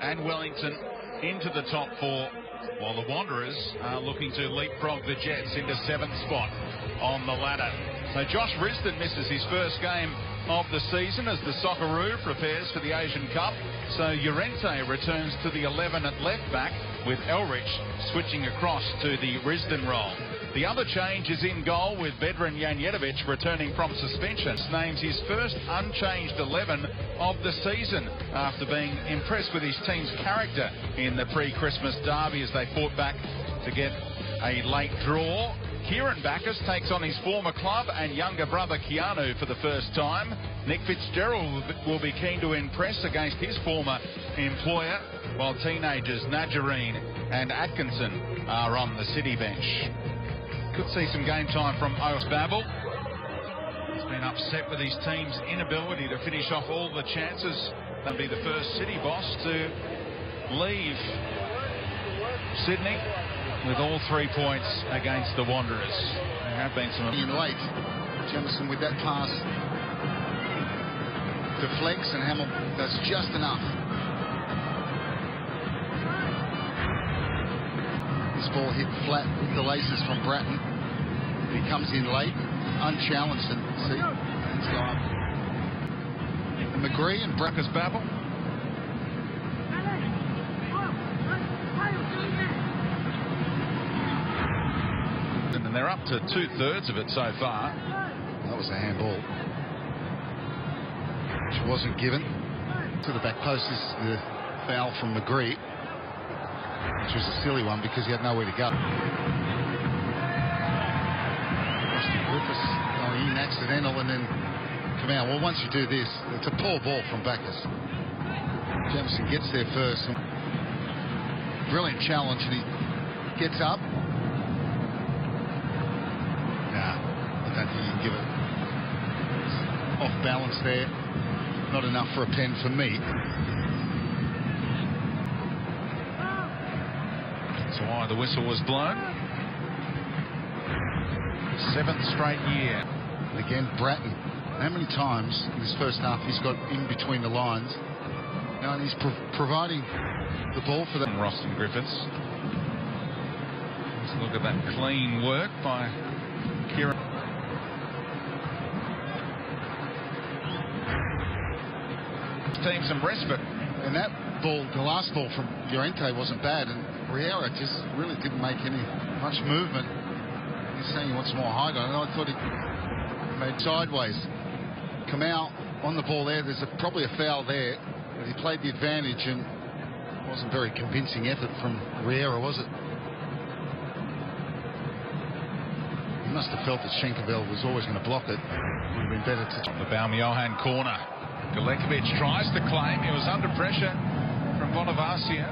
and Wellington into the top 4, while the Wanderers are looking to leapfrog the Jets into 7th spot on the ladder. So Josh Risdon misses his first game of the season as the Socceroo prepares for the Asian Cup. So Llorente returns to the 11 at left back, with Elrich switching across to the Risdon role. The other change is in goal, with Vedran Janjetovic returning from suspension. Names his first unchanged 11 of the season after being impressed with his team's character in the pre-Christmas derby as they fought back to get a late draw. Kieran Backus takes on his former club and younger brother Keanu for the first time. Nick Fitzgerald will be keen to impress against his former employer, while teenagers Najareen and Atkinson are on the City bench. Could see some game time from Oaks Babel. He's been upset with his team's inability to finish off all the chances. They'll be the first City boss to leave Sydney with all 3 points against the Wanderers. There have been some... In late, Jemison with that pass deflects and Hamill does just enough. This ball hit flat with the laces from Bratton. He comes in late, unchallenged, and see, let's go up. And McGree and Brackus Babel. And they're up to 2/3 of it so far. That was a handball, which wasn't given. To the back post is the foul from McGree, which was a silly one because he had nowhere to go. Austin Griffiths going in accidental and then come out. Well, once you do this, it's a poor ball from Backus. Jamison gets there first. Brilliant challenge, and he gets up. I don't think you can give it. It's off balance there. Not enough for a pen for me. That's why the whistle was blown. 7th straight year. And again, Bratton. How many times in this first half he's got in between the lines? Now, and he's providing the ball for them. Roston Griffiths. Let's look at that clean work by Kieran. Team some respite. And that ball, the last ball from Llorente wasn't bad, and Riera just really didn't make much movement. He's saying he wants more height on it. I thought he made sideways. Kamau on the ball there. There's probably a foul there, but he played the advantage, and it wasn't very convincing effort from Riera, was it? He must have felt that Schenkerveld was always going to block it. Would have been better to... The Baumjohann corner. Galekovic tries to claim. He was under pressure from Bonavacia.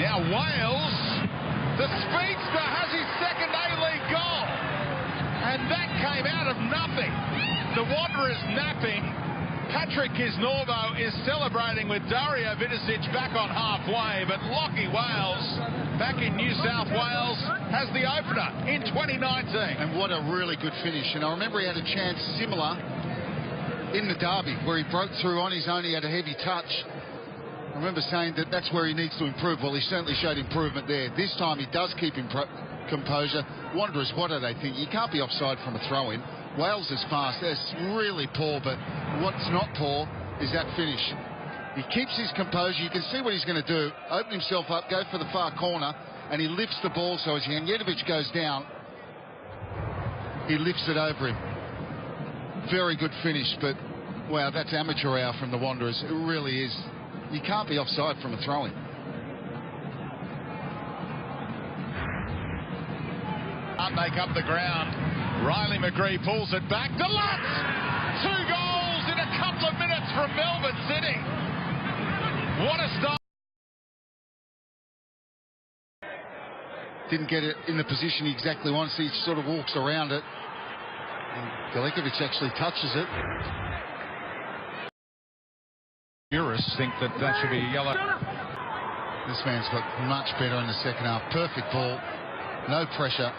Now Wales, the speedster, has his second A-League goal. And that came out of nothing. The Wanderers napping. Patrick Kisnorbo is celebrating with Dario Vidicic back on halfway. But Lachie Wales, back in New South Wales, has the opener in 2019. And what a really good finish. And I remember he had a chance similar in the derby where he broke through on his own. He had a heavy touch. I remember saying that that's where he needs to improve. Well, he certainly showed improvement there. This time he does keep composure. Wanderers, what do they think? You can't be offside from a throw-in. Wales is fast. That's really poor, but what's not poor is that finish. He keeps his composure. You can see what he's going to do. Open himself up, go for the far corner, and he lifts the ball so as Janjetovic goes down, he lifts it over him. Very good finish, but wow, that's amateur hour from the Wanderers. It really is. You can't be offside from a throw-in. Can't make up the ground. Riley McGree pulls it back to Lutz. 2 goals in a couple of minutes from Melbourne City. What a start. Didn't get it in the position he exactly wants. He sort of walks around it. And Galekovic actually touches it. Jurists think that should be a yellow. This man's got much better in the second half. Perfect ball. No pressure.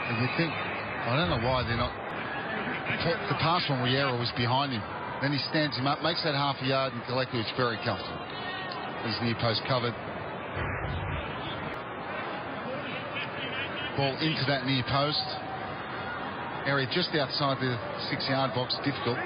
And you think, I don't know why they're not The pass from Riera was behind him. Then he stands him up, makes that half a yard, and Galekovic very comfortable. His near post covered. Ball into that near post. Area just outside the 6-yard box, difficult.